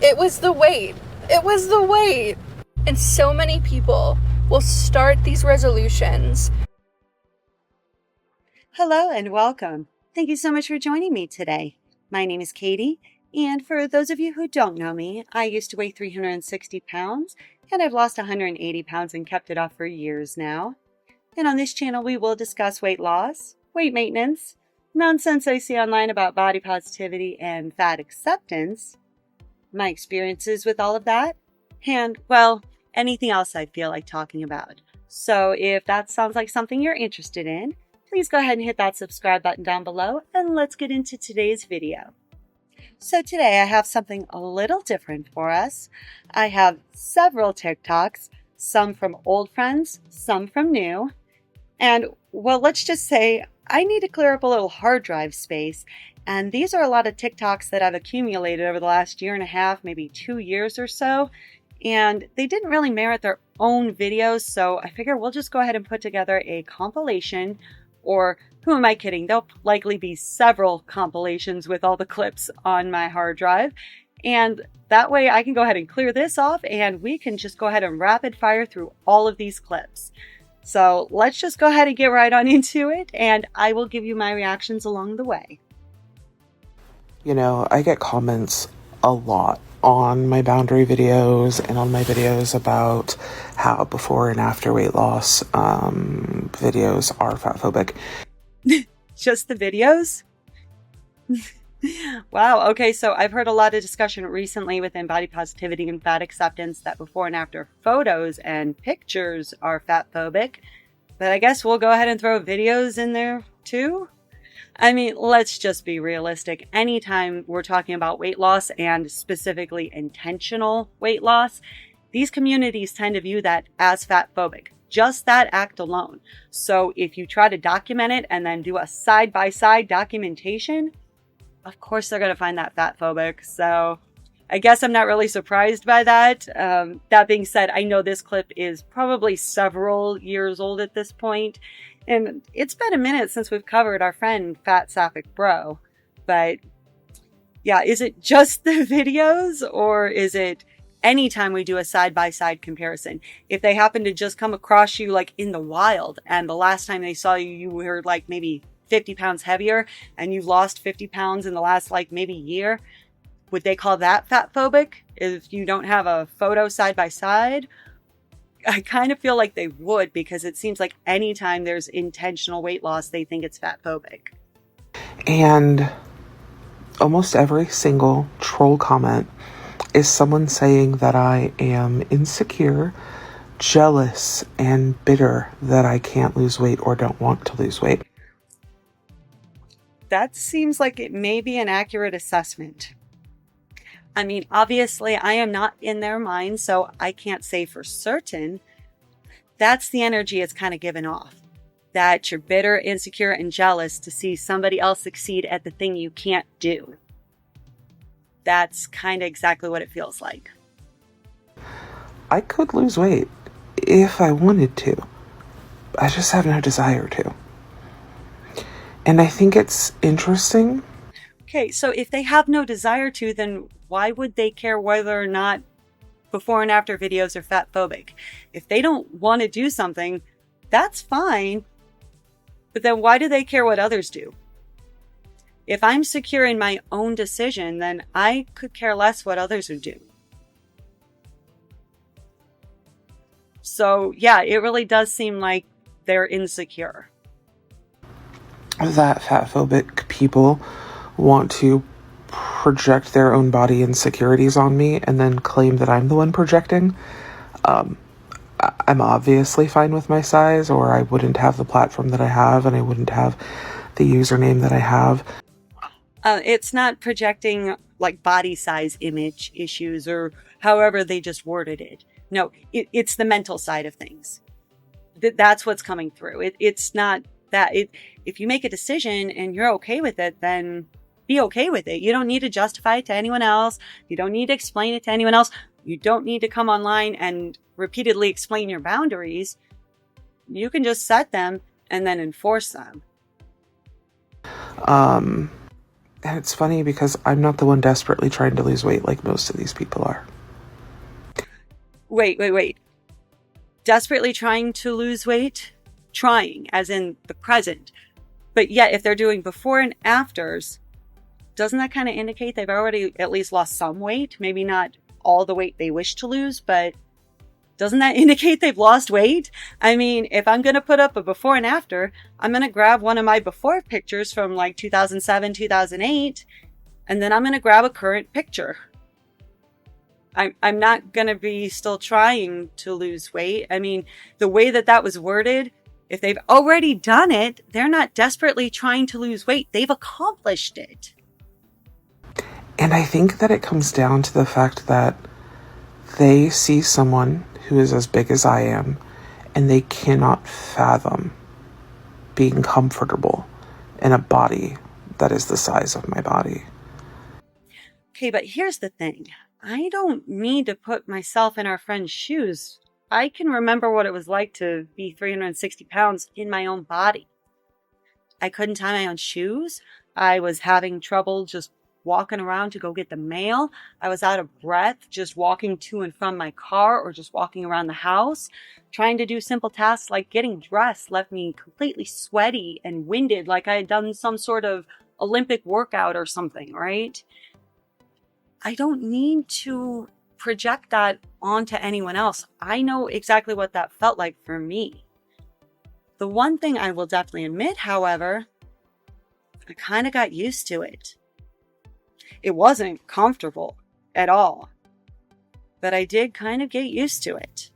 It was the weight. It was the weight. And so many people will start these resolutions. Hello and welcome. Thank you so much for joining me today. My name is Katie, and for those of you who don't know me, I used to weigh 360 pounds, and I've lost 180 pounds and kept it off for years now. And on this channel, we will discuss weight loss, weight maintenance, nonsense I see online about body positivity and fat acceptance, my experiences with all of that, and, well, anything else I feel like talking about. So if that sounds like something you're interested in, please go ahead and hit that subscribe button down below, and let's get into today's video. So today I have something a little different for us. I have several TikToks, some from old friends, some from new, and, well, let's just say I need to clear up a little hard drive space, and these are a lot of TikToks that I've accumulated over the last year and a half, maybe 2 years or so, and they didn't really merit their own videos, so I figure we'll just go ahead and put together a compilation. Or who am I kidding? There'll likely be several compilations with all the clips on my hard drive. And that way I can go ahead and clear this off and we can just go ahead and rapid fire through all of these clips. So let's just go ahead and get right on into it, and I will give you my reactions along the way. You know, I get comments a lot on my boundary videos and on my videos about how before and after weight loss videos are fatphobic. Just the videos? Wow, okay, so I've heard a lot of discussion recently within body positivity and fat acceptance that before and after photos and pictures are fatphobic, but I guess we'll go ahead and throw videos in there too? I mean, let's just be realistic. Anytime we're talking about weight loss and specifically intentional weight loss, these communities tend to view that as fatphobic. Just that act alone. So if you try to document it and then do a side-by-side documentation, of course they're going to find that fatphobic. So I guess I'm not really surprised by that. That being said, I know this clip is probably several years old at this point. And it's been a minute since we've covered our friend Fat Sapphic Bro. But yeah, is it just the videos, or is it anytime we do a side-by-side comparison? If they happen to just come across you like in the wild and the last time they saw you, you were like maybe 50 pounds heavier and you've lost 50 pounds in the last like maybe year, would they call that fatphobic if you don't have a photo side-by-side? I kind of feel like they would, because it seems like anytime there's intentional weight loss, they think it's fatphobic. And almost every single troll comment is someone saying that I am insecure, jealous, and bitter that I can't lose weight or don't want to lose weight. That seems like it may be an accurate assessment. I mean, obviously, I am not in their mind, so I can't say for certain. That's the energy it's kind of given off. That you're bitter, insecure, and jealous to see somebody else succeed at the thing you can't do. That's kind of exactly what it feels like. I could lose weight if I wanted to. I just have no desire to. And I think it's interesting. Okay, so if they have no desire to, then why would they care whether or not before and after videos are fatphobic? If they don't want to do something, that's fine. But then why do they care what others do? If I'm secure in my own decision, then I could care less what others would do. So yeah, it really does seem like they're insecure. That fatphobic people want to project their own body insecurities on me and then claim that I'm the one projecting. I'm obviously fine with my size, or I wouldn't have the platform that I have and I wouldn't have the username that I have. It's not projecting like body size image issues or however they just worded it. No, it's the mental side of things. That's what's coming through. It's not that. If you make a decision and you're okay with it, then be okay with it. You don't need to justify it to anyone else. You don't need to explain it to anyone else. You don't need to come online and repeatedly explain your boundaries. You can just set them and then enforce them. And it's funny because I'm not the one desperately trying to lose weight like most of these people are. Wait. Desperately trying to lose weight? Trying, as in the present. But yet, if they're doing before and afters, doesn't that kind of indicate they've already at least lost some weight? Maybe not all the weight they wish to lose, but doesn't that indicate they've lost weight? I mean, if I'm going to put up a before and after, I'm going to grab one of my before pictures from like 2007, 2008, and then I'm going to grab a current picture. I'm not going to be still trying to lose weight. I mean, the way that was worded, if they've already done it, they're not desperately trying to lose weight. They've accomplished it. And I think that it comes down to the fact that they see someone who is as big as I am, and they cannot fathom being comfortable in a body that is the size of my body. Okay, but here's the thing. I don't need to put myself in our friend's shoes. I can remember what it was like to be 360 pounds in my own body. I couldn't tie my own shoes. I was having trouble just walking around to go get the mail. I was out of breath just walking to and from my car or just walking around the house. Trying to do simple tasks like getting dressed left me completely sweaty and winded, like I had done some sort of Olympic workout or something, right? I don't need to project that onto anyone else. I know exactly what that felt like for me. The one thing I will definitely admit, however, I kind of got used to it. It wasn't comfortable at all, but I did kind of get used to it.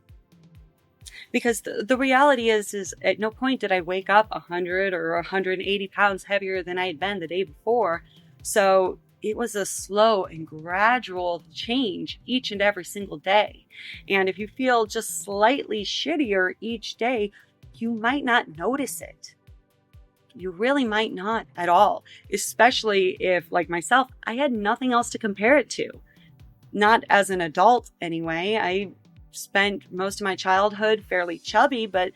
Because the reality is at no point did I wake up 100 or 180 pounds heavier than I had been the day before. So it was a slow and gradual change each and every single day. And if you feel just slightly shittier each day, you might not notice it. You really might not at all, especially if, like myself, I had nothing else to compare it to. Not as an adult anyway. I spent most of my childhood fairly chubby, but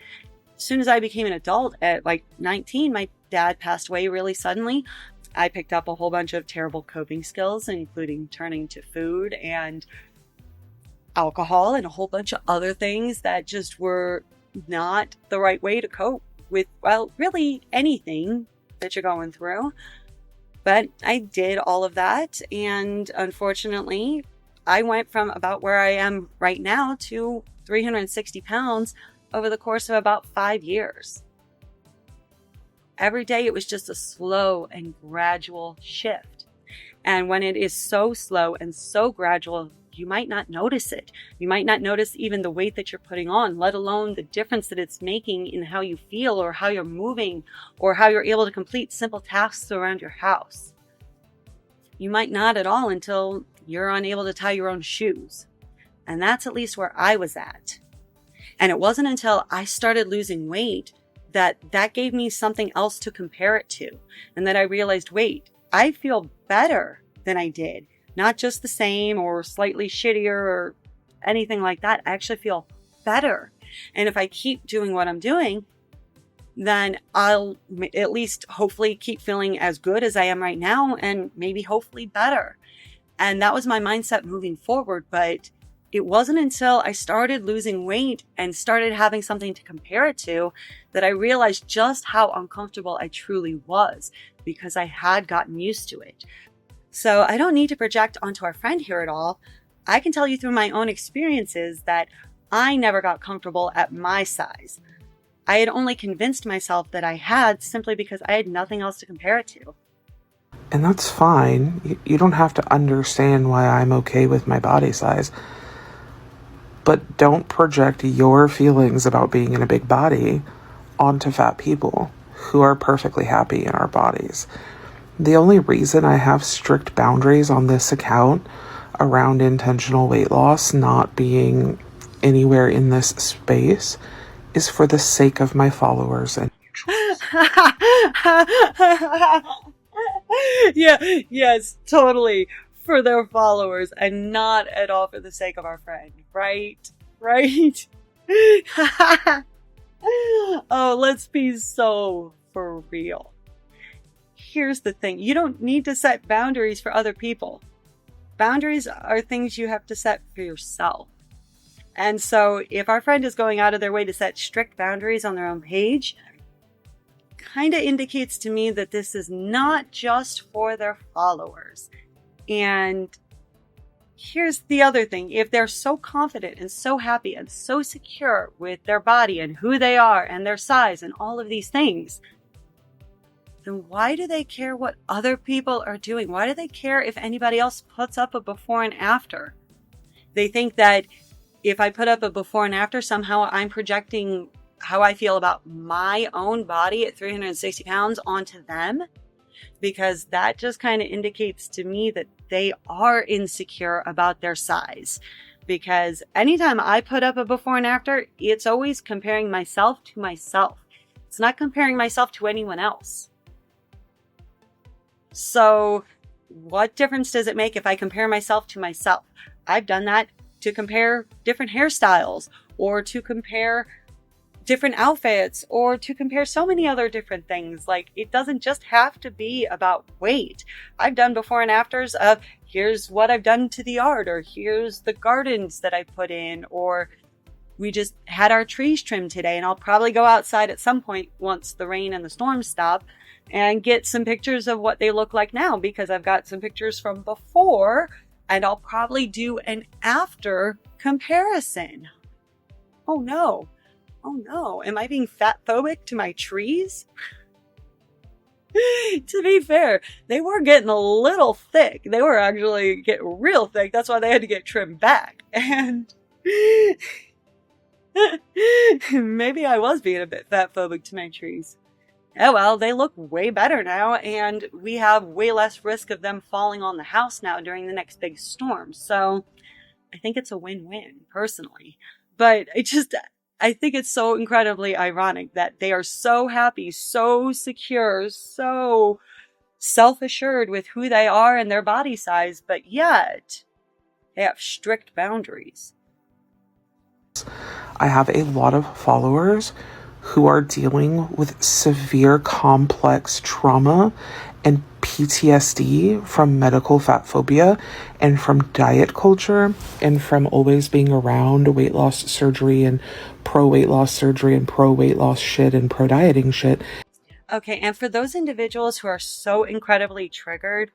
as soon as I became an adult at like 19, my dad passed away really suddenly. I picked up a whole bunch of terrible coping skills, including turning to food and alcohol and a whole bunch of other things that just were not the right way to cope with, well, really anything that you're going through. But I did all of that, and unfortunately, I went from about where I am right now to 360 pounds over the course of about 5 years. Every day it was just a slow and gradual shift. And when it is so slow and so gradual, you might not notice it. You might not notice even the weight that you're putting on, let alone the difference that it's making in how you feel or how you're moving or how you're able to complete simple tasks around your house. You might not at all until you're unable to tie your own shoes. And that's at least where I was at. And it wasn't until I started losing weight that gave me something else to compare it to. And that I realized, wait, I feel better than I did. Not just the same or slightly shittier or anything like that. I actually feel better. And if I keep doing what I'm doing, then I'll at least hopefully keep feeling as good as I am right now and maybe hopefully better. And that was my mindset moving forward. But it wasn't until I started losing weight and started having something to compare it to that I realized just how uncomfortable I truly was because I had gotten used to it. So I don't need to project onto our friend here at all. I can tell you through my own experiences that I never got comfortable at my size. I had only convinced myself that I had simply because I had nothing else to compare it to. And that's fine. You don't have to understand why I'm okay with my body size. But don't project your feelings about being in a big body onto fat people who are perfectly happy in our bodies. The only reason I have strict boundaries on this account around intentional weight loss not being anywhere in this space is for the sake of my followers and Yes, totally. For their followers and not at all for the sake of our friend. Right? Oh, let's be so for real. here's the thing. You don't need to set boundaries for other people. Boundaries are things you have to set for yourself. And so if our friend is going out of their way to set strict boundaries on their own page, kind of indicates to me that this is not just for their followers. And here's the other thing. If they're so confident and so happy and so secure with their body and who they are and their size and all of these things, then why do they care what other people are doing? Why do they care if anybody else puts up a before and after? They think that if I put up a before and after, somehow I'm projecting how I feel about my own body at 360 pounds onto them, because that just kind of indicates to me that they are insecure about their size. Because anytime I put up a before and after, it's always comparing myself to myself. It's not comparing myself to anyone else. So what difference does it make if I compare myself to myself? I've done that to compare different hairstyles, or to compare different outfits, or to compare so many other different things. Like, it doesn't just have to be about weight. I've done before and afters of, here's what I've done to the yard, or here's the gardens that I put in, or we just had our trees trimmed today, and I'll probably go outside at some point once the rain and the storms stop and get some pictures of what they look like now, because I've got some pictures from before, and I'll probably do an after comparison. Oh no. Am I being fat phobic to my trees? To be fair, they were getting a little thick. They were actually getting real thick. That's why they had to get trimmed back. And maybe I was being a bit fat phobic to my trees. Oh well, they look way better now, and we have way less risk of them falling on the house now during the next big storm. So I think it's a win-win, personally. But I think it's so incredibly ironic that they are so happy, so secure, so self-assured with who they are and their body size, but yet they have strict boundaries. I have a lot of followers who are dealing with severe complex trauma and PTSD from medical fat phobia and from diet culture and from always being around weight loss surgery and pro weight loss surgery and pro weight loss shit and pro dieting shit. Okay, and for those individuals who are so incredibly triggered,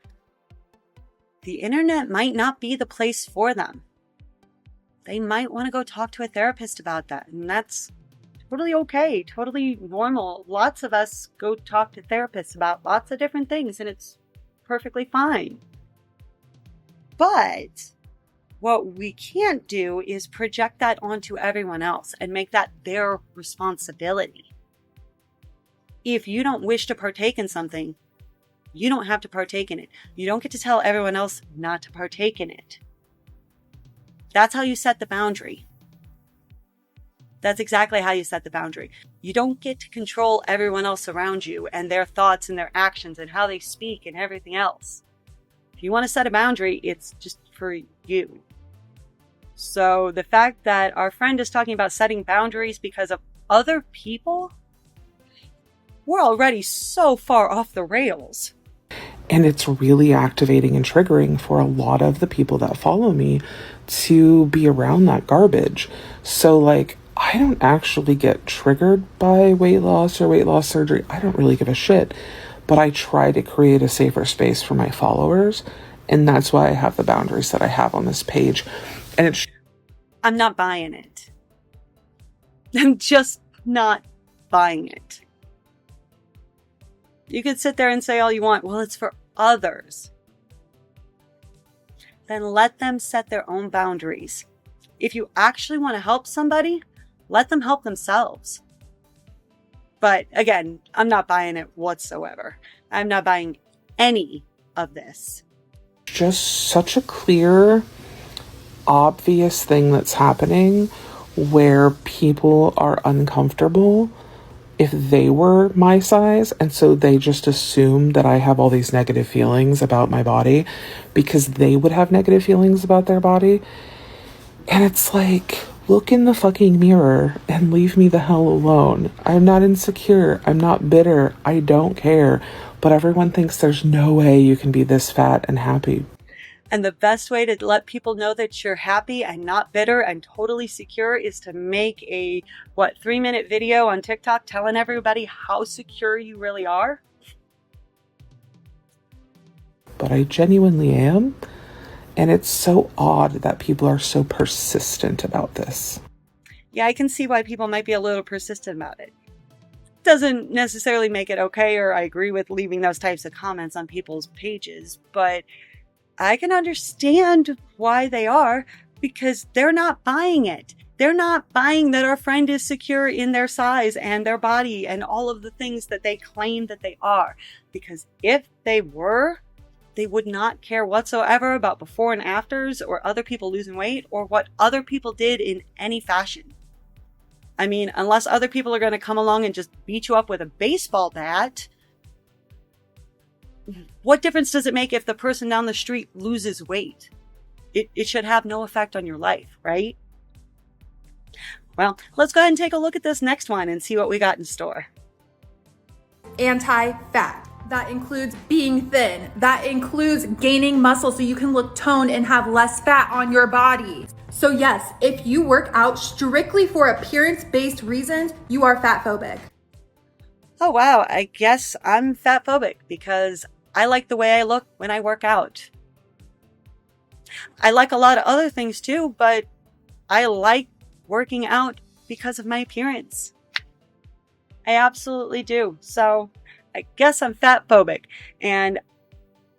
the internet might not be the place for them. They might want to go talk to a therapist about that, and that's totally okay, totally normal. Lots of us go talk to therapists about lots of different things, and it's perfectly fine. But what we can't do is project that onto everyone else and make that their responsibility. If you don't wish to partake in something, you don't have to partake in it. You don't get to tell everyone else not to partake in it. That's how you set the boundary. That's exactly how you set the boundary. You don't get to control everyone else around you and their thoughts and their actions and how they speak and everything else. If you want to set a boundary, it's just for you. So the fact that our friend is talking about setting boundaries because of other people, we're already so far off the rails. And it's really activating and triggering for a lot of the people that follow me to be around that garbage. So like, I don't actually get triggered by weight loss or weight loss surgery. I don't really give a shit. But I try to create a safer space for my followers. And that's why I have the boundaries that I have on this page. And I'm not buying it. I'm just not buying it. You could sit there and say all you want, well, it's for others. Then let them set their own boundaries. If you actually want to help somebody, let them help themselves. But again, I'm not buying it whatsoever. I'm not buying any of this. Just such a clear, obvious thing that's happening where people are uncomfortable if they were my size, and so they just assume that I have all these negative feelings about my body because they would have negative feelings about their body. And it's like, look in the fucking mirror and leave me the hell alone. I'm not insecure. I'm not bitter. I don't care. But everyone thinks there's no way you can be this fat and happy. And the best way to let people know that you're happy and not bitter and totally secure is to make a, 3-minute video on TikTok telling everybody how secure you really are? But I genuinely am. And it's so odd that people are so persistent about this. Yeah, I can see why people might be a little persistent about it. Doesn't necessarily make it okay, or I agree with leaving those types of comments on people's pages, but I can understand why they are, because they're not buying it. They're not buying that our friend is secure in their size and their body and all of the things that they claim that they are. Because if they were, they would not care whatsoever about before and afters or other people losing weight or what other people did in any fashion. I mean, unless other people are going to come along and just beat you up with a baseball bat, what difference does it make if the person down the street loses weight? It should have no effect on your life, right? Well, let's go ahead and take a look at this next one and see what we got in store. Anti-fat. That includes being thin. That includes gaining muscle so you can look toned and have less fat on your body. So yes, if you work out strictly for appearance-based reasons, you are fat phobic. Oh wow, I guess I'm fat phobic because I like the way I look when I work out. I like a lot of other things too, but I like working out because of my appearance. I absolutely do. So I guess I'm fat phobic. And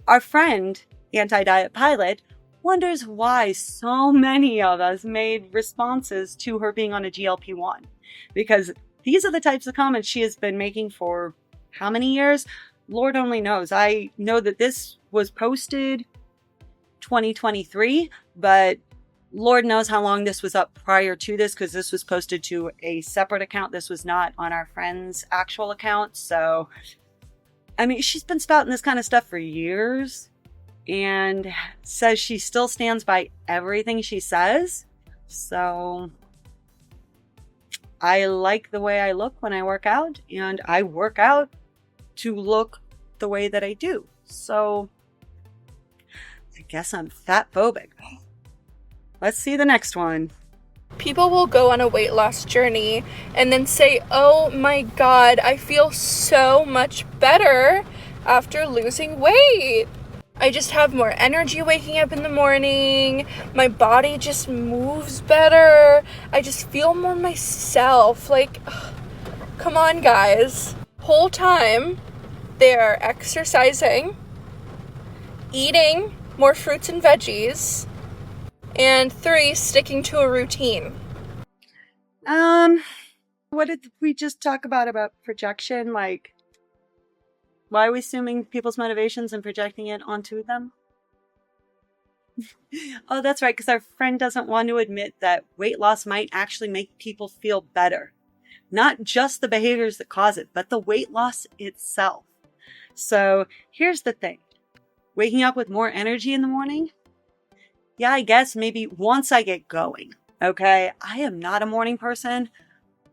our friend, Anti-Diet Pilot, wonders why so many of us made responses to her being on a GLP-1. Because these are the types of comments she has been making for how many years? Lord only knows. I know that this was posted 2023, but Lord knows how long this was up prior to this, because this was posted to a separate account. This was not on our friend's actual account. So, I mean, she's been spouting this kind of stuff for years and says she still stands by everything she says. So I like the way I look when I work out, and I work out to look the way that I do. So I guess I'm fat phobic. Let's see the next one. People will go on a weight loss journey and then say, oh my god, I feel so much better after losing weight. I just have more energy waking up in the morning. My body just moves better. I just feel more myself. Like, ugh, come on, guys. Whole time, they're exercising, eating more fruits and veggies, and 3, sticking to a routine. What did we just talk about projection? Like, why are we assuming people's motivations and projecting it onto them? Oh, that's right, because our friend doesn't want to admit that weight loss might actually make people feel better. Not just the behaviors that cause it, but the weight loss itself. So here's the thing. Waking up with more energy in the morning? Yeah, I guess maybe once I get going, okay? I am not a morning person.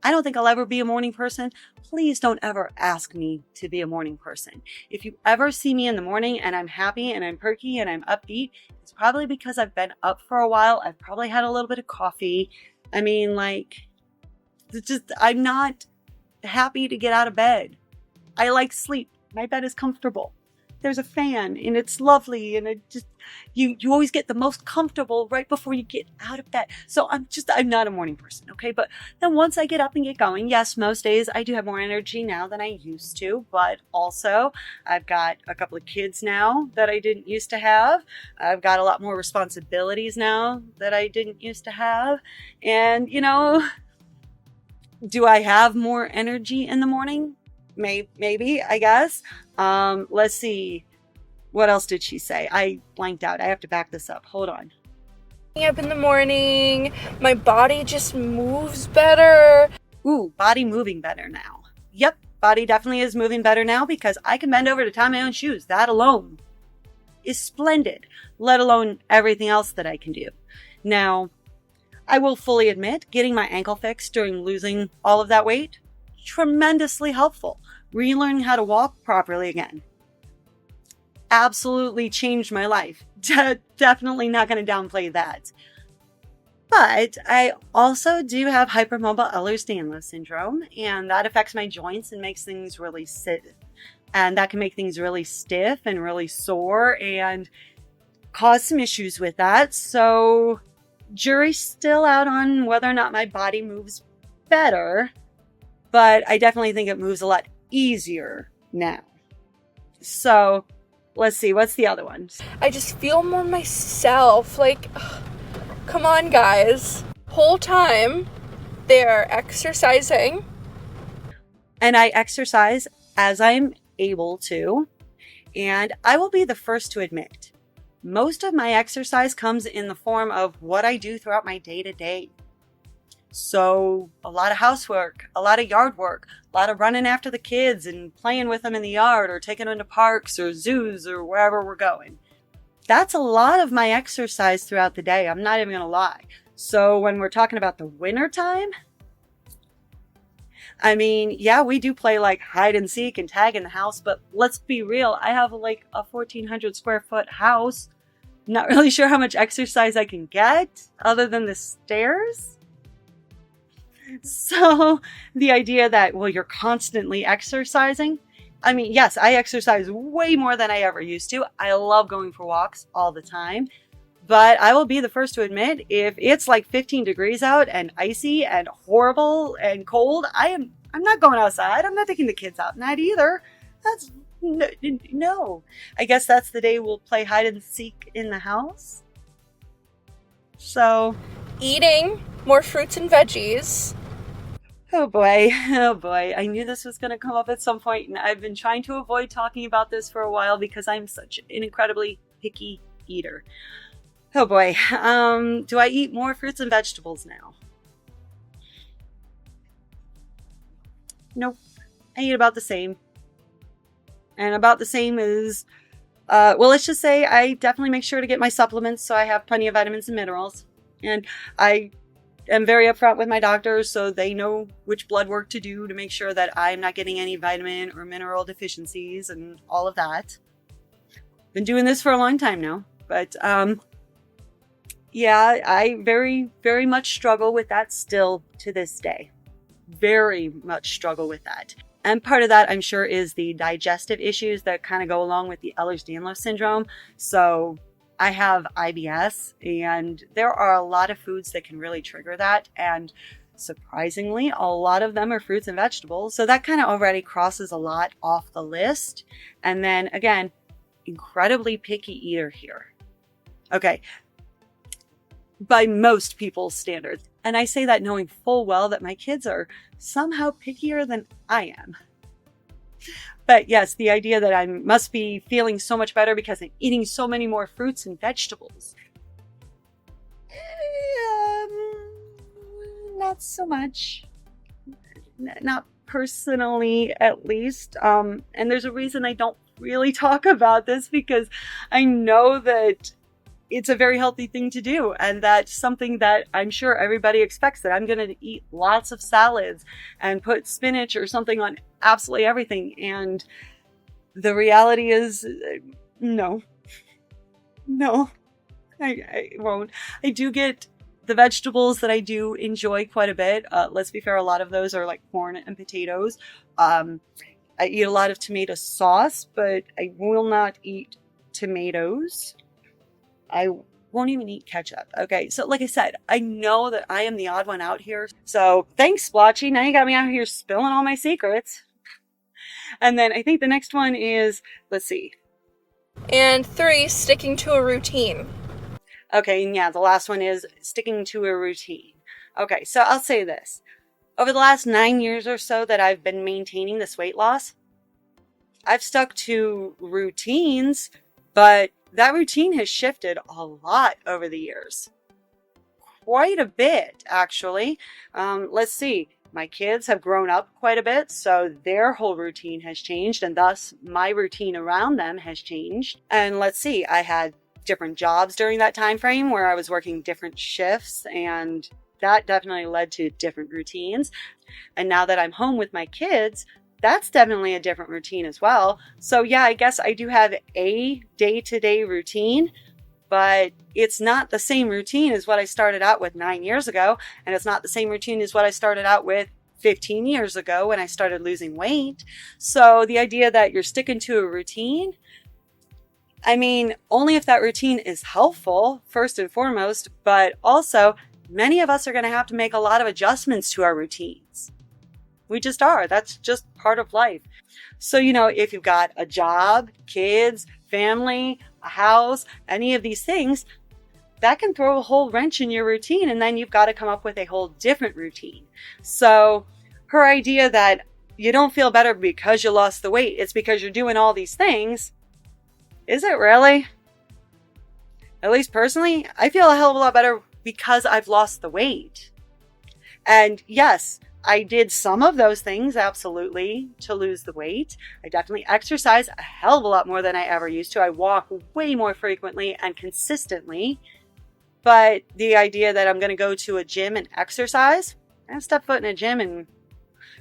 I don't think I'll ever be a morning person. Please don't ever ask me to be a morning person. If you ever see me in the morning and I'm happy and I'm perky and I'm upbeat, it's probably because I've been up for a while. I've probably had a little bit of coffee. I mean, like, I'm not happy to get out of bed. I like sleep. My bed is comfortable. There's a fan and it's lovely, and it just, you always get the most comfortable right before you get out of bed. So I'm not a morning person, okay? But then once I get up and get going, yes, most days I do have more energy now than I used to, but also I've got a couple of kids now that I didn't used to have. I've got a lot more responsibilities now that I didn't used to have. And, you know, do I have more energy in the morning? Maybe, I guess. Let's see. What else did she say? I blanked out. I have to back this up. Hold on. Up in the morning, my body just moves better. Ooh, body moving better now. Yep, body definitely is moving better now because I can bend over to tie my own shoes. That alone is splendid, let alone everything else that I can do. Now, I will fully admit, getting my ankle fixed during losing all of that weight, tremendously helpful. Relearning how to walk properly again. Absolutely changed my life. Definitely not going to downplay that. But I also do have hypermobile Ehlers-Danlos syndrome, and that affects my joints and makes things really stiff. And that can make things really stiff and really sore and cause some issues with that. So jury's still out on whether or not my body moves better, but I definitely think it moves a lot easier now. So let's see, what's the other one? I just feel more myself. Like, ugh, come on, guys. Whole time they're exercising. And I exercise as I'm able to. And I will be the first to admit, most of my exercise comes in the form of what I do throughout my day-to-day. So a lot of housework, a lot of yard work, a lot of running after the kids and playing with them in the yard or taking them to parks or zoos or wherever we're going. That's a lot of my exercise throughout the day. I'm not even going to lie. So when we're talking about the winter time, I mean, yeah, we do play like hide and seek and tag in the house, but let's be real. I have like a 1,400 square foot house. Not really sure how much exercise I can get other than the stairs. So the idea that, well, you're constantly exercising. I mean, yes, I exercise way more than I ever used to. I love going for walks all the time. But I will be the first to admit, if it's like 15 degrees out and icy and horrible and cold, I'm not going outside. I'm not taking the kids out in that either. That's no. I guess that's the day we'll play hide and seek in the house. So, Eating more fruits and veggies. oh boy. I knew this was going to come up at some point, and I've been trying to avoid talking about this for a while because I'm such an incredibly picky eater. Oh boy. Do I eat more fruits and vegetables now? Nope. I eat about the same. And about the same is, well, let's just say I definitely make sure to get my supplements so I have plenty of vitamins and minerals. And I am very upfront with my doctors so they know which blood work to do to make sure that I'm not getting any vitamin or mineral deficiencies and all of that. Been doing this for a long time now, but yeah, I very, very much struggle with that still to this day. Very much struggle with that. And part of that, I'm sure, is the digestive issues that kind of go along with the Ehlers-Danlos syndrome. So I have IBS, and there are a lot of foods that can really trigger that. And surprisingly, a lot of them are fruits and vegetables. So that kind of already crosses a lot off the list. And then again, incredibly picky eater here. Okay. By most people's standards. And I say that knowing full well that my kids are somehow pickier than I am. But yes, the idea that I must be feeling so much better because I'm eating so many more fruits and vegetables. Not so much. Not personally, at least. And there's a reason I don't really talk about this because I know that it's a very healthy thing to do. And that's something that I'm sure everybody expects, that I'm going to eat lots of salads and put spinach or something on absolutely everything. And the reality is, no, I won't. I do get the vegetables that I do enjoy quite a bit. Let's be fair, a lot of those are like corn and potatoes. I eat a lot of tomato sauce, but I will not eat tomatoes. I won't even eat ketchup. Okay, so like I said, I know that I am the odd one out here. So thanks, Splotchy. Now you got me out here spilling all my secrets. And then I think the next one is, let's see. And 3, sticking to a routine. Okay, and yeah, the last one is sticking to a routine. Okay, so I'll say this. Over the last 9 years or so that I've been maintaining this weight loss, I've stuck to routines, but that routine has shifted a lot over the years. Quite a bit, actually. Let's see. My kids have grown up quite a bit, so their whole routine has changed, and thus my routine around them has changed. And let's see, I had different jobs during that time frame where I was working different shifts, and that definitely led to different routines. And now that I'm home with my kids, that's definitely a different routine as well. So yeah, I guess I do have a day-to-day routine, but it's not the same routine as what I started out with 9 years ago. And it's not the same routine as what I started out with 15 years ago when I started losing weight. So the idea that you're sticking to a routine, I mean, only if that routine is helpful, first and foremost, but also many of us are going to have to make a lot of adjustments to our routines. We just are. That's just part of life. So, if you've got a job, kids, family, a house, any of these things, that can throw a whole wrench in your routine. And then you've got to come up with a whole different routine. So her idea that you don't feel better because you lost the weight, it's because you're doing all these things. Is it really? At least personally, I feel a hell of a lot better because I've lost the weight. And yes, I did some of those things, absolutely, to lose the weight. I definitely exercise a hell of a lot more than I ever used to. I walk way more frequently and consistently. But the idea that I'm going to go to a gym and exercise, I haven't stepped foot in a gym in,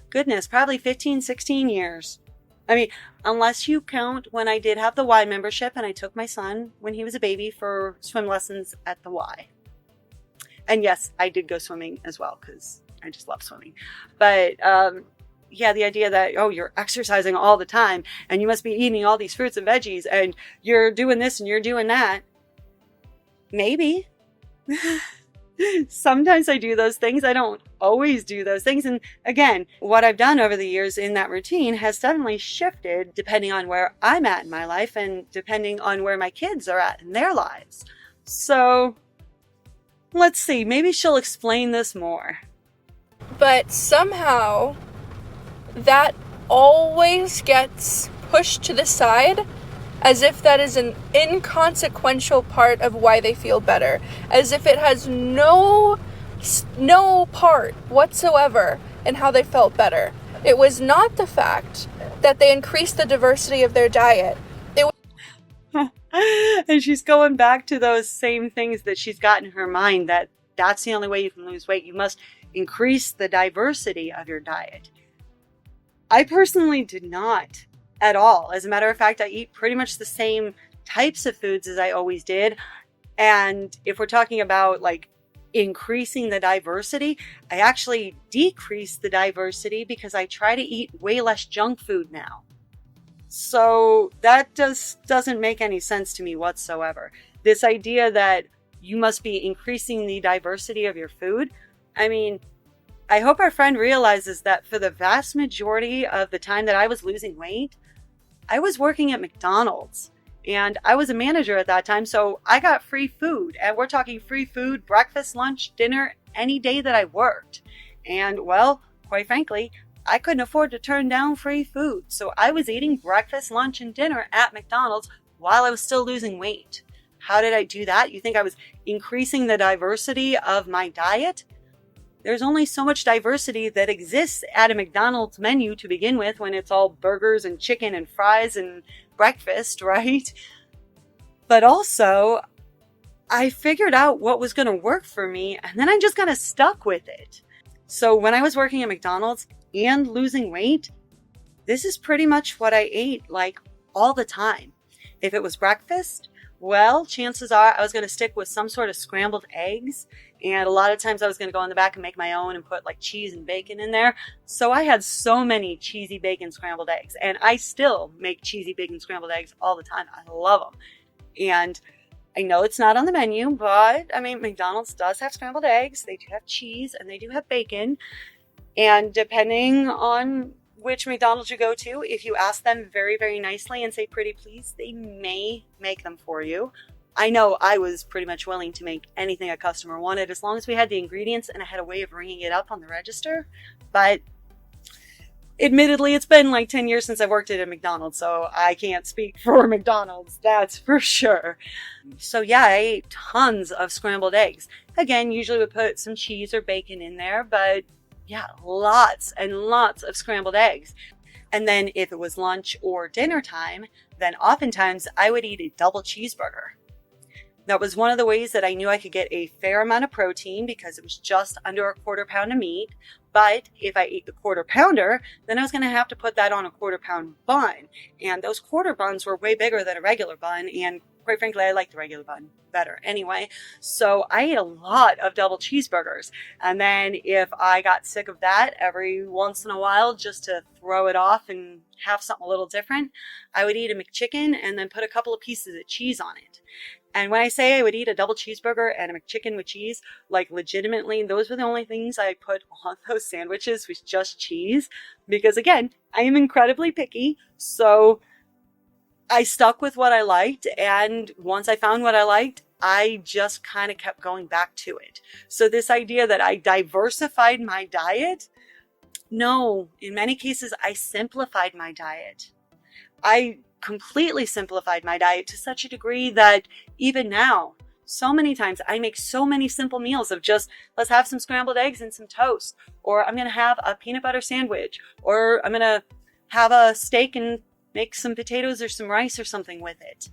goodness, probably 15, 16 years. I mean, unless you count when I did have the Y membership and I took my son when he was a baby for swim lessons at the Y. And yes, I did go swimming as well because I just love swimming. But yeah, the idea that, oh, you're exercising all the time and you must be eating all these fruits and veggies and you're doing this and you're doing that. Maybe. Sometimes I do those things. I don't always do those things. And again, what I've done over the years in that routine has definitely shifted depending on where I'm at in my life and depending on where my kids are at in their lives. So let's see, maybe she'll explain this more. But somehow that always gets pushed to the side as if that is an inconsequential part of why they feel better, as if it has no part whatsoever in how they felt better. It was not the fact that they increased the diversity of their diet. And she's going back to those same things that she's got in her mind, that that's the only way you can lose weight. You must increase the diversity of your diet. I personally did not at all. As a matter of fact, I eat pretty much the same types of foods as I always did. And if we're talking about like increasing the diversity, I actually decrease the diversity because I try to eat way less junk food now. So that doesn't make any sense to me whatsoever. This idea that you must be increasing the diversity of your food. I mean, I hope our friend realizes that for the vast majority of the time that I was losing weight, I was working at McDonald's and I was a manager at that time. So I got free food, and we're talking free food, breakfast, lunch, dinner, any day that I worked. And well, quite frankly, I couldn't afford to turn down free food. So I was eating breakfast, lunch, and dinner at McDonald's while I was still losing weight. How did I do that? You think I was increasing the diversity of my diet? There's only so much diversity that exists at a McDonald's menu to begin with when it's all burgers and chicken and fries and breakfast, right? But also, I figured out what was going to work for me, and then I just kind of stuck with it. So when I was working at McDonald's and losing weight, this is pretty much what I ate like all the time. If it was breakfast, well, chances are I was going to stick with some sort of scrambled eggs. And a lot of times I was going to go in the back and make my own and put like cheese and bacon in there. So I had so many cheesy bacon scrambled eggs. And I still make cheesy bacon scrambled eggs all the time. I love them. And I know it's not on the menu, but I mean, McDonald's does have scrambled eggs. They do have cheese and they do have bacon. And depending on which McDonald's you go to, if you ask them very, very nicely and say, pretty please, they may make them for you. I know I was pretty much willing to make anything a customer wanted as long as we had the ingredients and I had a way of ringing it up on the register. But admittedly, it's been like 10 years since I've worked at a McDonald's, so I can't speak for McDonald's, that's for sure. So yeah, I ate tons of scrambled eggs. Again, usually we put some cheese or bacon in there, but yeah, lots and lots of scrambled eggs. And then if it was lunch or dinner time, then oftentimes I would eat a double cheeseburger. That was one of the ways that I knew I could get a fair amount of protein because it was just under a quarter pound of meat. But if I ate the quarter pounder, then I was going to have to put that on a quarter pound bun. And those quarter buns were way bigger than a regular bun. And quite frankly, I like the regular bun better anyway. So I ate a lot of double cheeseburgers. And then if I got sick of that every once in a while, just to throw it off and have something a little different, I would eat a McChicken and then put a couple of pieces of cheese on it. And when I say I would eat a double cheeseburger and a McChicken with cheese, like legitimately, those were the only things I put on those sandwiches was just cheese. Because again, I am incredibly picky. So I stuck with what I liked. And once I found what I liked, I just kind of kept going back to it. So this idea that I diversified my diet, no, in many cases, I simplified my diet. I completely simplified my diet to such a degree that even now, so many times I make so many simple meals of just, let's have some scrambled eggs and some toast, or I'm going to have a peanut butter sandwich, or I'm going to have a steak and make some potatoes or some rice or something with it.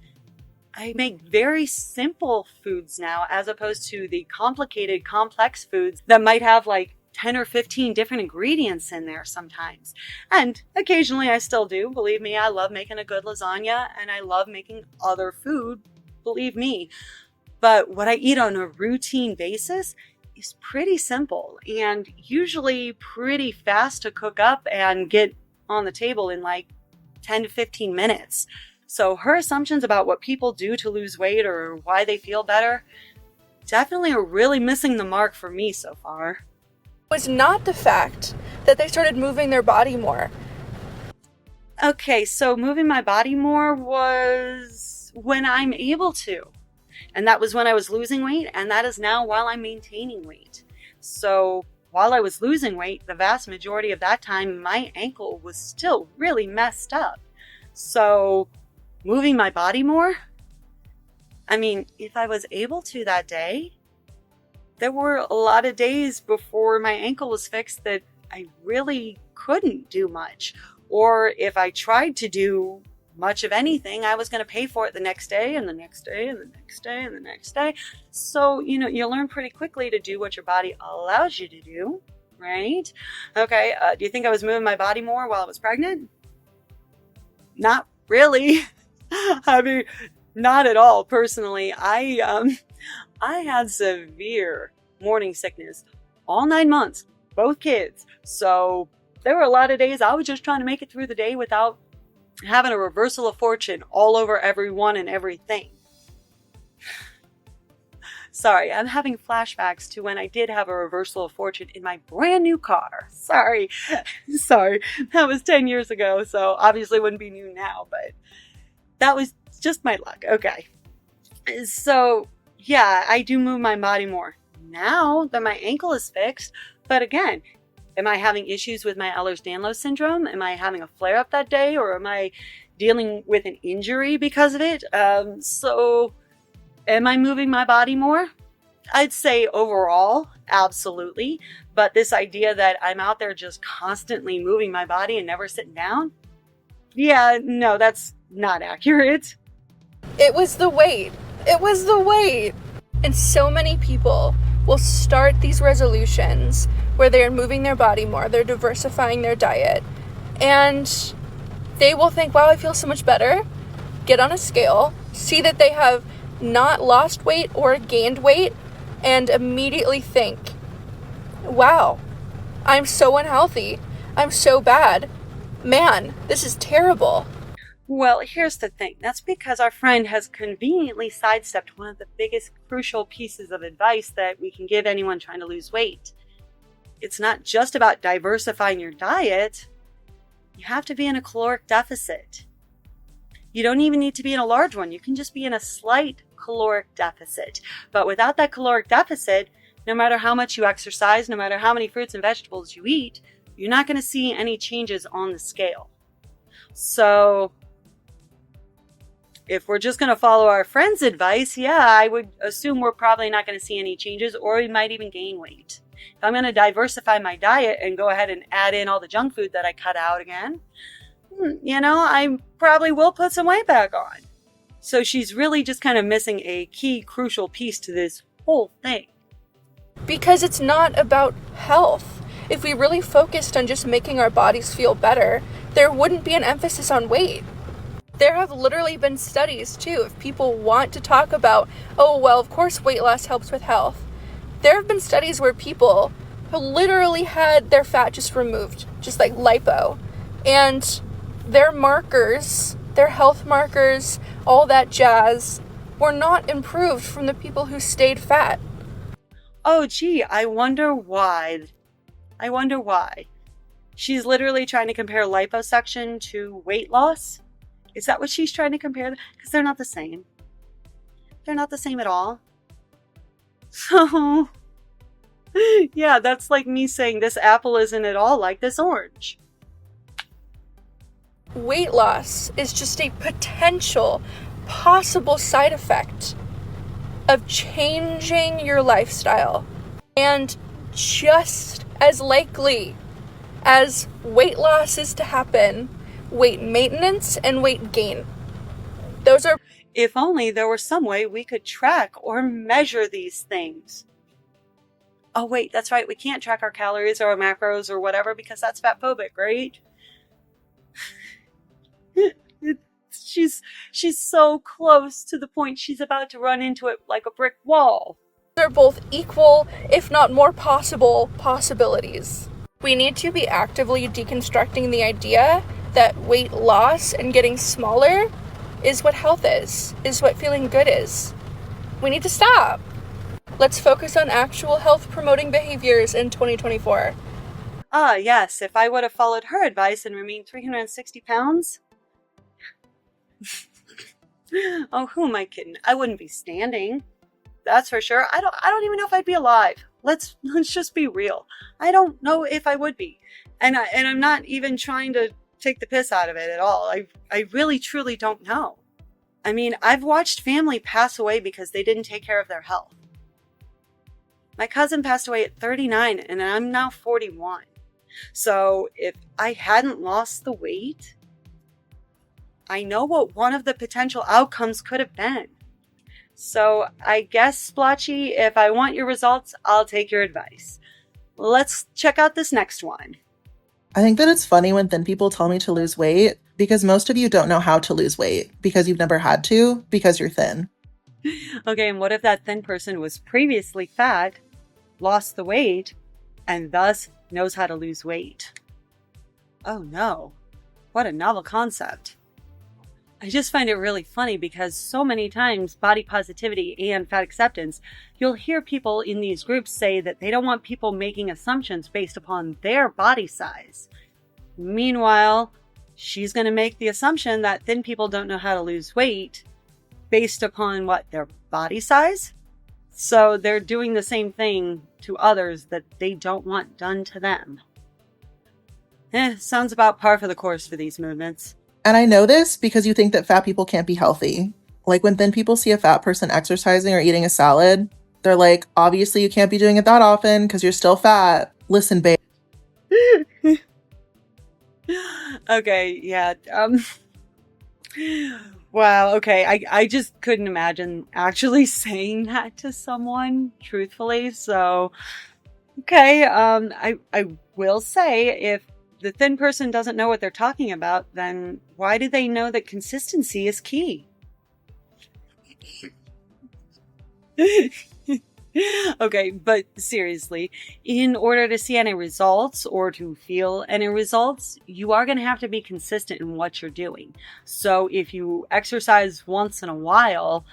I make very simple foods now as opposed to the complicated, complex foods that might have like 10 or 15 different ingredients in there sometimes. And occasionally I still do. Believe me, I love making a good lasagna and I love making other food. Believe me. But what I eat on a routine basis is pretty simple and usually pretty fast to cook up and get on the table in like 10 to 15 minutes. So her assumptions about what people do to lose weight or why they feel better definitely are really missing the mark for me so far. Was not the fact that they started moving their body more. Okay, so moving my body more was when I'm able to. And that was when I was losing weight, and that is now while I'm maintaining weight. So while I was losing weight, the vast majority of that time, my ankle was still really messed up. So moving my body more, I mean, if I was able to that day, there were a lot of days before my ankle was fixed that I really couldn't do much. Or if I tried to do much of anything, I was going to pay for it the next day and the next day and the next day and the next day. So, you learn pretty quickly to do what your body allows you to do, right? Okay, do you think I was moving my body more while I was pregnant? Not really. I mean, not at all. Personally, I had severe morning sickness all 9 months, both kids. So there were a lot of days I was just trying to make it through the day without having a reversal of fortune all over everyone and everything. Sorry, I'm having flashbacks to when I did have a reversal of fortune in my brand new car. Sorry, that was 10 years ago, so obviously wouldn't be new now, but that was just my luck. Okay. So yeah, I do move my body more now that my ankle is fixed. But again, am I having issues with my Ehlers-Danlos syndrome? Am I having a flare-up that day? Or am I dealing with an injury because of it? So am I moving my body more? I'd say overall, absolutely. But this idea that I'm out there just constantly moving my body and never sitting down? Yeah, no, that's not accurate. It was the weight. It was the weight. And so many people will start these resolutions where they're moving their body more, they're diversifying their diet, and they will think, wow, I feel so much better. Get on a scale, see that they have not lost weight or gained weight, and immediately think, wow, I'm so unhealthy. I'm so bad. Man, this is terrible. Well, here's the thing. That's because our friend has conveniently sidestepped one of the biggest crucial pieces of advice that we can give anyone trying to lose weight. It's not just about diversifying your diet. You have to be in a caloric deficit. You don't even need to be in a large one. You can just be in a slight caloric deficit. But without that caloric deficit, no matter how much you exercise, no matter how many fruits and vegetables you eat, you're not going to see any changes on the scale. So if we're just going to follow our friend's advice, yeah, I would assume we're probably not going to see any changes, or we might even gain weight. If I'm going to diversify my diet and go ahead and add in all the junk food that I cut out again, I probably will put some weight back on. So she's really just kind of missing a key, crucial piece to this whole thing. Because it's not about health. If we really focused on just making our bodies feel better, there wouldn't be an emphasis on weight. There have literally been studies too, if people want to talk about, oh, well, of course weight loss helps with health. There have been studies where people who literally had their fat just removed, just like lipo, and their markers, their health markers, all that jazz, were not improved from the people who stayed fat. Oh, gee, I wonder why. She's literally trying to compare liposuction to weight loss? Is that what she's trying to compare? Because they're not the same. They're not the same at all. So, yeah, that's like me saying this apple isn't at all like this orange. Weight loss is just a potential, possible side effect of changing your lifestyle. And just as likely as weight loss is to happen, weight maintenance and weight gain. Those are... If only there were some way we could track or measure these things. Oh wait, that's right, we can't track our calories or our macros or whatever because that's fatphobic, right? She's so close to the point she's about to run into it like a brick wall. They're both equal, if not more possible, possibilities. We need to be actively deconstructing the idea that weight loss and getting smaller is what health is what feeling good is. We need to stop. Let's focus on actual health promoting behaviors in 2024. Ah, yes, if I would have followed her advice and remained 360 pounds. Oh, who am I kidding? I wouldn't be standing. That's for sure. I don't even know if I'd be alive. Let's just be real. I don't know if I would be. And I'm not even trying to take the piss out of it at all. I really truly don't know. I mean, I've watched family pass away because they didn't take care of their health. My cousin passed away at 39 and I'm now 41. So if I hadn't lost the weight, I know what one of the potential outcomes could have been. So I guess, Splotchy, if I want your results, I'll take your advice. Let's check out this next one. I think that it's funny when thin people tell me to lose weight because most of you don't know how to lose weight because you've never had to because you're thin. Okay, and what if that thin person was previously fat, lost the weight, and thus knows how to lose weight? Oh no, what a novel concept. I just find it really funny because so many times body positivity and fat acceptance, you'll hear people in these groups say that they don't want people making assumptions based upon their body size. Meanwhile, she's going to make the assumption that thin people don't know how to lose weight based upon what, their body size? So they're doing the same thing to others that they don't want done to them. Sounds about par for the course for these movements. And I know this because you think that fat people can't be healthy. Like when thin people see a fat person exercising or eating a salad, they're like, obviously you can't be doing it that often because you're still fat. Listen, babe. Okay, yeah. Wow, okay. I just couldn't imagine actually saying that to someone, truthfully. So, okay, I will say if the thin person doesn't know what they're talking about, then why do they know that consistency is key? Okay, but seriously, in order to see any results or to feel any results, you are going to have to be consistent in what you're doing. So if you exercise once in a while,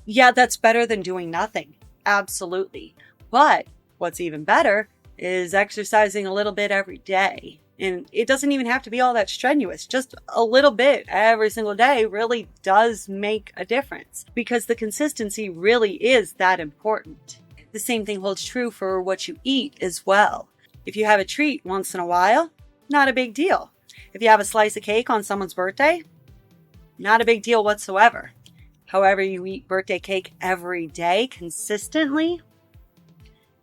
yeah, that's better than doing nothing. Absolutely. But what's even better is exercising a little bit every day. And it doesn't even have to be all that strenuous. Just a little bit every single day really does make a difference because the consistency really is that important. The same thing holds true for what you eat as well. If you have a treat once in a while, not a big deal. If you have a slice of cake on someone's birthday, not a big deal whatsoever. However, you eat birthday cake every day consistently,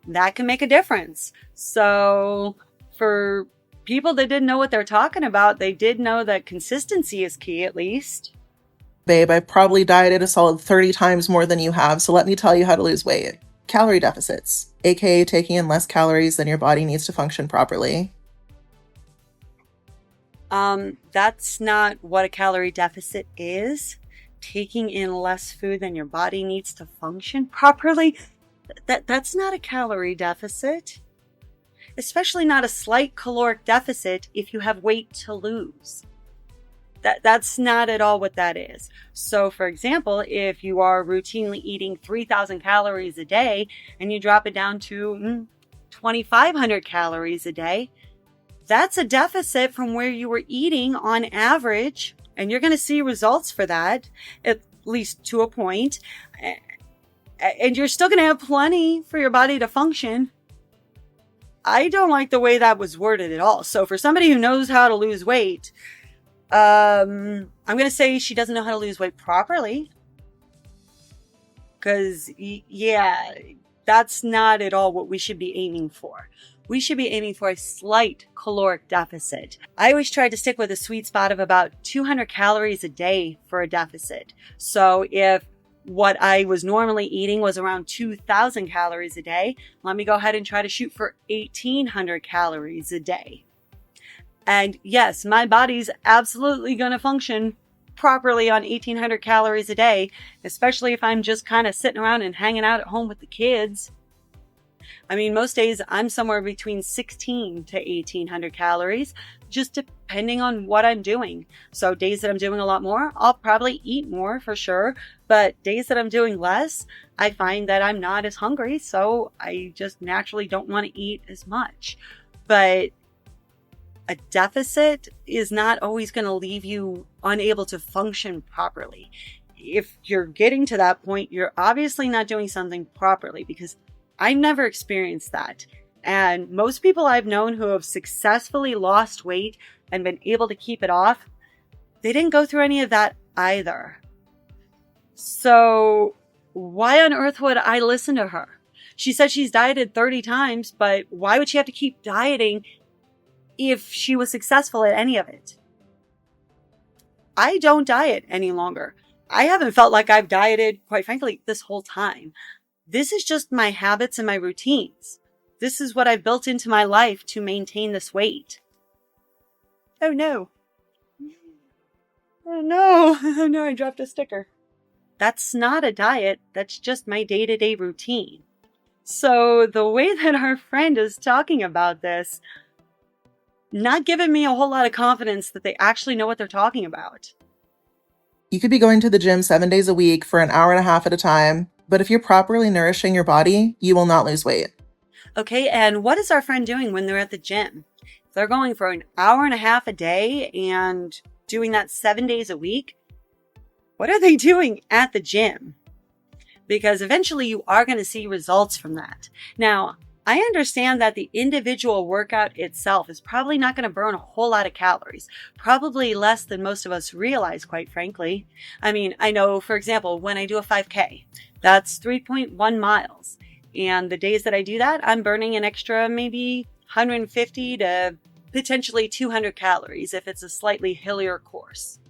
that can make a difference. So for people that didn't know what they're talking about, they did know that consistency is key, at least. Babe, I've probably dieted a solid 30 times more than you have, so let me tell you how to lose weight. Calorie deficits, aka taking in less calories than your body needs to function properly. That's not what a calorie deficit is. Taking in less food than your body needs to function properly. That's not a calorie deficit. Especially not a slight caloric deficit if you have weight to lose. That's not at all what that is. So, for example, if you are routinely eating 3,000 calories a day and you drop it down to 2,500 calories a day, that's a deficit from where you were eating on average, and you're going to see results for that, at least to a point. And you're still going to have plenty for your body to function. I don't like the way that was worded at all. So for somebody who knows how to lose weight, I'm going to say she doesn't know how to lose weight properly. Because, yeah, that's not at all what we should be aiming for. We should be aiming for a slight caloric deficit. I always tried to stick with a sweet spot of about 200 calories a day for a deficit. So if what I was normally eating was around 2,000 calories a day, let me go ahead and try to shoot for 1,800 calories a day. And yes, my body's absolutely going to function properly on 1,800 calories a day, especially if I'm just kind of sitting around and hanging out at home with the kids. I mean, most days I'm somewhere between 16 to 1,800 calories, just depending on what I'm doing. So days that I'm doing a lot more, I'll probably eat more for sure. But days that I'm doing less, I find that I'm not as hungry. So I just naturally don't want to eat as much. But a deficit is not always going to leave you unable to function properly. If you're getting to that point, you're obviously not doing something properly, because I never experienced that. And most people I've known who have successfully lost weight and been able to keep it off, they didn't go through any of that either. So why on earth would I listen to her? She said she's dieted 30 times, but why would she have to keep dieting if she was successful at any of it? I don't diet any longer. I haven't felt like I've dieted, quite frankly, this whole time. This is just my habits and my routines. This is what I've built into my life to maintain this weight. Oh no. Oh no. Oh no, I dropped a sticker. That's not a diet. That's just my day-to-day routine. So the way that our friend is talking about this, not giving me a whole lot of confidence that they actually know what they're talking about. You could be going to the gym 7 days a week for an hour and a half at a time, but if you're properly nourishing your body, you will not lose weight. Okay, and what is our friend doing when they're at the gym? If they're going for an hour and a half a day and doing that 7 days a week, what are they doing at the gym? Because eventually you are going to see results from that. Now, I understand that the individual workout itself is probably not going to burn a whole lot of calories, probably less than most of us realize, quite frankly. I mean, I know, for example, when I do a 5K, that's 3.1 miles. And the days that I do that, I'm burning an extra maybe 150 to potentially 200 calories if it's a slightly hillier course.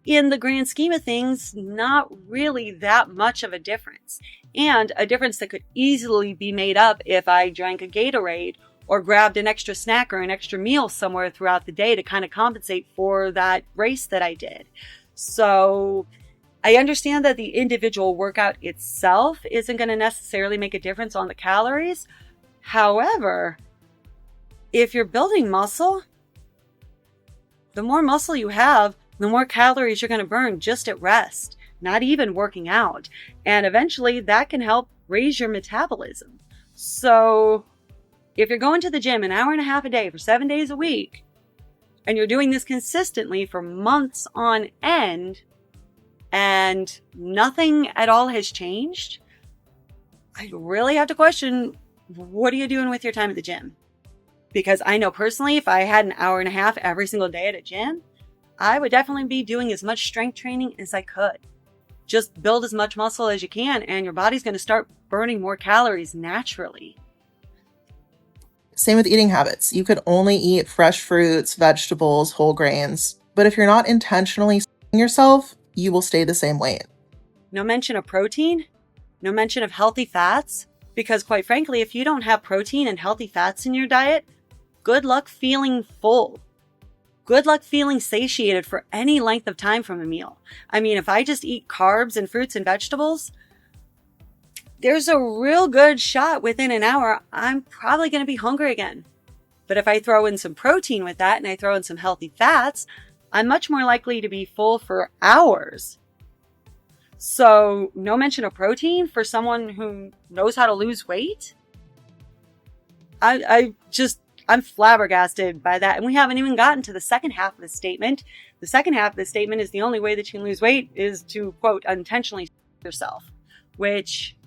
In the grand scheme of things, not really that much of a difference. And a difference that could easily be made up if I drank a Gatorade or grabbed an extra snack or an extra meal somewhere throughout the day to kind of compensate for that race that I did. So I understand that the individual workout itself isn't going to necessarily make a difference on the calories. However, if you're building muscle, the more muscle you have, the more calories you're going to burn just at rest, not even working out. And eventually that can help raise your metabolism. So if you're going to the gym an hour and a half a day for 7 days a week, and you're doing this consistently for months on end, and nothing at all has changed, I really have to question, what are you doing with your time at the gym? Because I know personally, if I had an hour and a half every single day at a gym, I would definitely be doing as much strength training as I could. Just build as much muscle as you can, and your body's going to start burning more calories naturally. Same with eating habits. You could only eat fresh fruits, vegetables, whole grains. But if you're not intentionally yourself, you will stay the same weight. No mention of protein, no mention of healthy fats, because quite frankly, if you don't have protein and healthy fats in your diet, good luck feeling full. Good luck feeling satiated for any length of time from a meal. I mean, if I just eat carbs and fruits and vegetables, there's a real good shot within an hour I'm probably going to be hungry again. But if I throw in some protein with that and I throw in some healthy fats, I'm much more likely to be full for hours. So no mention of protein for someone who knows how to lose weight? I'm flabbergasted by that. And we haven't even gotten to the second half of the statement. The second half of the statement is the only way that you can lose weight is to, quote, unintentionally yourself. Which,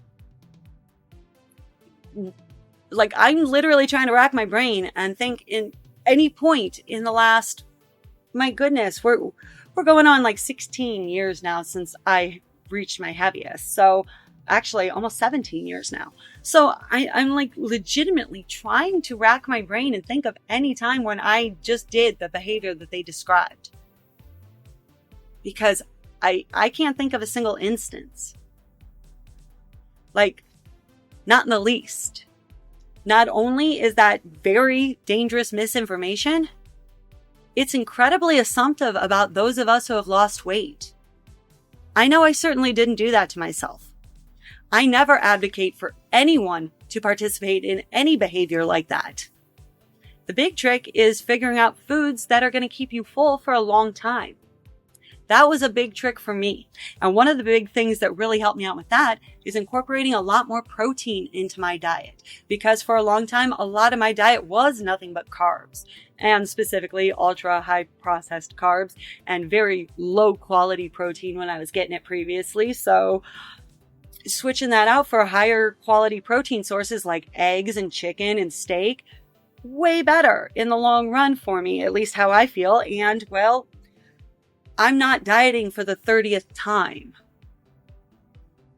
like, I'm literally trying to rack my brain and think in any point in the last, my goodness, we're going on like 16 years now since I reached my heaviest. So actually almost 17 years now. So I'm like legitimately trying to rack my brain and think of any time when I just did the behavior that they described. Because I can't think of a single instance. Like, not in the least. Not only is that very dangerous misinformation, it's incredibly assumptive about those of us who have lost weight. I know I certainly didn't do that to myself. I never advocate for anyone to participate in any behavior like that. The big trick is figuring out foods that are going to keep you full for a long time. That was a big trick for me. And one of the big things that really helped me out with that is incorporating a lot more protein into my diet. Because for a long time, a lot of my diet was nothing but carbs. And specifically ultra high processed carbs and very low quality protein when I was getting it previously. So switching that out for higher quality protein sources like eggs and chicken and steak, way better in the long run for me, at least how I feel. And well, I'm not dieting for the 30th time.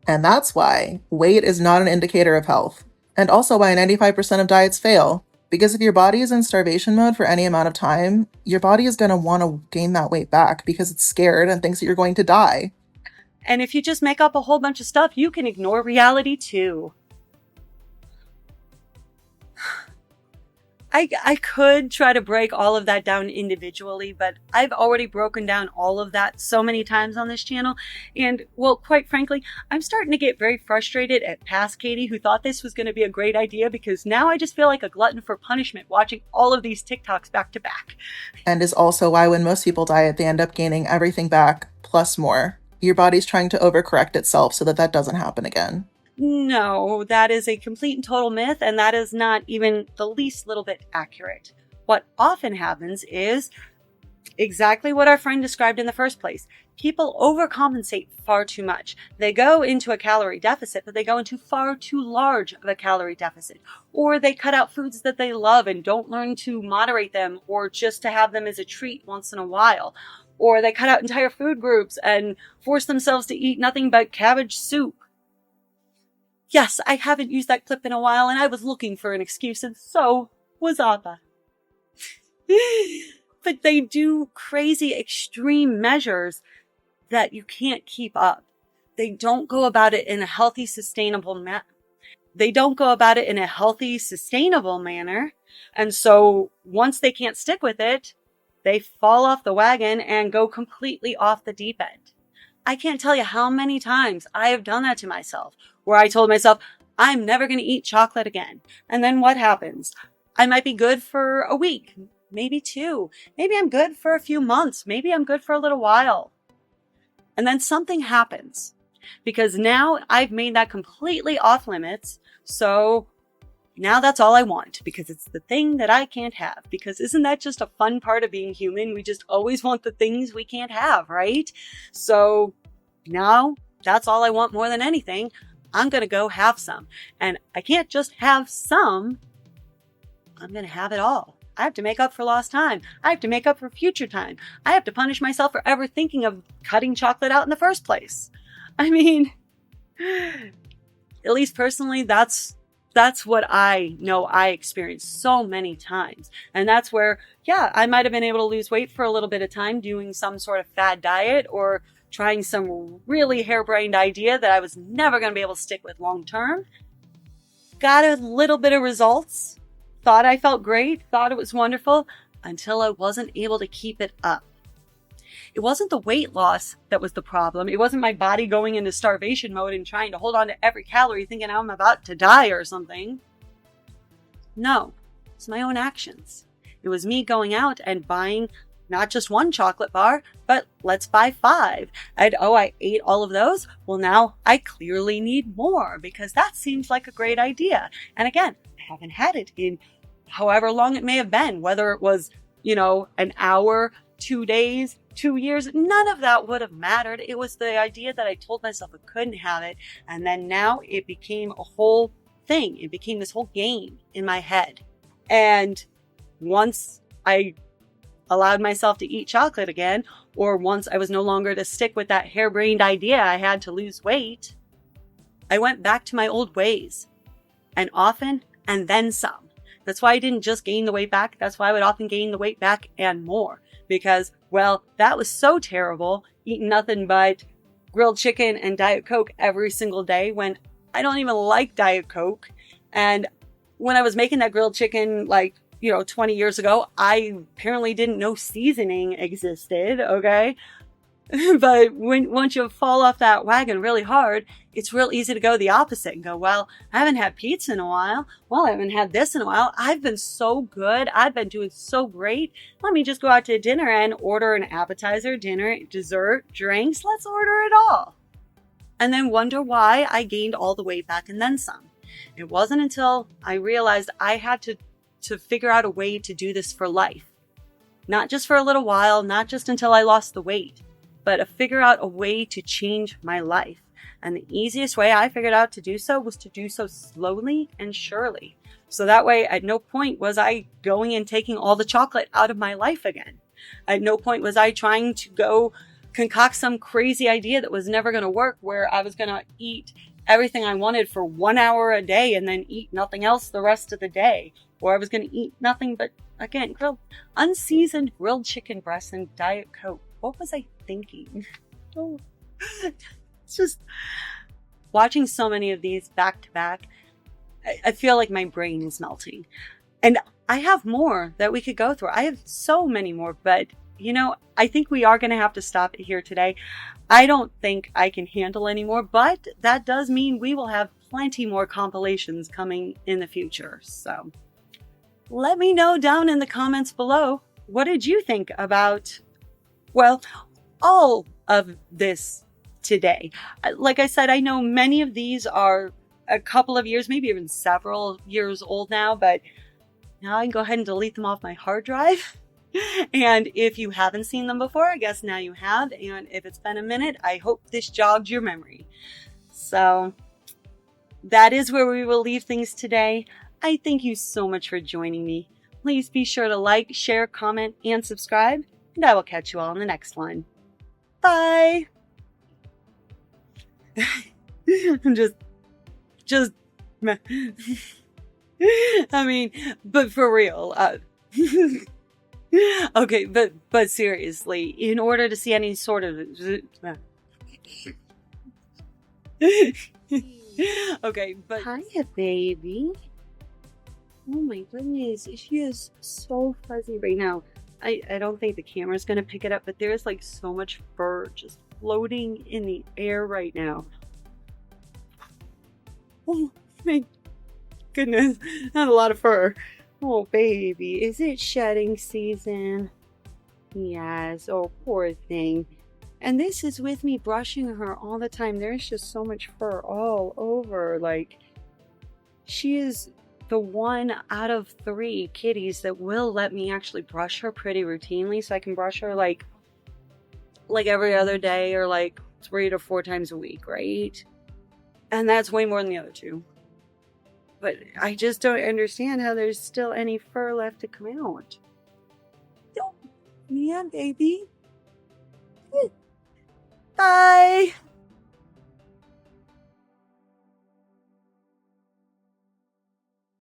And that's why weight is not an indicator of health. And also why 95% of diets fail. Because if your body is in starvation mode for any amount of time, your body is going to want to gain that weight back because it's scared and thinks that you're going to die. And if you just make up a whole bunch of stuff, you can ignore reality too. I could try to break all of that down individually, but I've already broken down all of that so many times on this channel. And, well, quite frankly, I'm starting to get very frustrated at past Katie, who thought this was going to be a great idea, because now I just feel like a glutton for punishment watching all of these TikToks back to back. And is also why when most people diet, they end up gaining everything back plus more. Your body's trying to overcorrect itself so that that doesn't happen again. No, that is a complete and total myth, and that is not even the least little bit accurate. What often happens is exactly what our friend described in the first place. People overcompensate far too much. They go into a calorie deficit, but they go into far too large of a calorie deficit. Or they cut out foods that they love and don't learn to moderate them, or just to have them as a treat once in a while. Or they cut out entire food groups and force themselves to eat nothing but cabbage soup. Yes, I haven't used that clip in a while, and I was looking for an excuse, and so was Abba. But they do crazy extreme measures that you can't keep up. They don't go about it in a healthy, sustainable manner. And so once they can't stick with it, they fall off the wagon and go completely off the deep end. I can't tell you how many times I have done that to myself, where I told myself, I'm never going to eat chocolate again. And then what happens? I might be good for a week, maybe 2. Maybe I'm good for a few months. Maybe I'm good for a little while. And then something happens, because now I've made that completely off limits. So now that's all I want, because it's the thing that I can't have. Because isn't that just a fun part of being human? We just always want the things we can't have, right? So now that's all I want more than anything. I'm going to go have some. And I can't just have some. I'm going to have it all. I have to make up for lost time. I have to make up for future time. I have to punish myself for ever thinking of cutting chocolate out in the first place. I mean, at least personally, that's That's what I know I experienced so many times. And that's where, yeah, I might have been able to lose weight for a little bit of time doing some sort of fad diet or trying some really harebrained idea that I was never going to be able to stick with long term. Got a little bit of results, thought I felt great, thought it was wonderful, until I wasn't able to keep it up. It wasn't the weight loss that was the problem. It wasn't my body going into starvation mode and trying to hold on to every calorie thinking I'm about to die or something. No, it's my own actions. It was me going out and buying not just one chocolate bar, but let's buy 5. And I ate all of those. Well, now I clearly need more because that seems like a great idea. And again, I haven't had it in however long it may have been, whether it was, an hour, 2 days, 2 years, none of that would have mattered. It was the idea that I told myself I couldn't have it. And then now it became a whole thing. It became this whole game in my head. And once I allowed myself to eat chocolate again, or once I was no longer to stick with that harebrained idea I had to lose weight, I went back to my old ways, and often, and then some. That's why I didn't just gain the weight back. That's why I would often gain the weight back and more, because, well, that was so terrible, eating nothing but grilled chicken and Diet Coke every single day when I don't even like Diet Coke. And when I was making that grilled chicken, 20 years ago, I apparently didn't know seasoning existed, okay? But once you fall off that wagon really hard, it's real easy to go the opposite and go, well, I haven't had pizza in a while. Well, I haven't had this in a while. I've been so good. I've been doing so great. Let me just go out to dinner and order an appetizer, dinner, dessert, drinks. Let's order it all. And then wonder why I gained all the weight back and then some. It wasn't until I realized I had to figure out a way to do this for life. Not just for a little while, not just until I lost the weight, but to figure out a way to change my life. And the easiest way I figured out to do so was to do so slowly and surely. So that way, at no point was I going and taking all the chocolate out of my life again. At no point was I trying to go concoct some crazy idea that was never going to work, where I was going to eat everything I wanted for 1 hour a day and then eat nothing else the rest of the day. Or I was going to eat nothing but, again, unseasoned grilled chicken breasts and Diet Coke. What was I thinking? It's just watching so many of these back to back. I feel like my brain is melting. And I have more that we could go through. I have so many more, but I think we are going to have to stop it here today. I don't think I can handle any more, but that does mean we will have plenty more compilations coming in the future. So let me know down in the comments below, what did you think about, all of this today? Like I said, I know many of these are a couple of years, maybe even several years old now, but now I can go ahead and delete them off my hard drive. And if you haven't seen them before, I guess now you have. And if it's been a minute, I hope this jogged your memory. So that is where we will leave things today. I thank you so much for joining me. Please be sure to like, share, comment, and subscribe. And I will catch you all in the next one. Bye. I'm just, I mean, but for real, okay, but seriously, in order to see any sort of, okay, but hiya, baby. Oh my goodness, she is so fuzzy right now. I don't think the camera's gonna pick it up, but there's so much fur just floating in the air right now. Oh my goodness, not a lot of fur. Oh baby, is it shedding season? Yes, oh poor thing. And this is with me brushing her all the time. There's just so much fur all over. She is the 1 out of 3 kitties that will let me actually brush her pretty routinely, so I can brush her like every other day or 3 to 4 times a week, right? And that's way more than the other 2. But I just don't understand how there's still any fur left to come out. Oh, yeah, baby. Bye.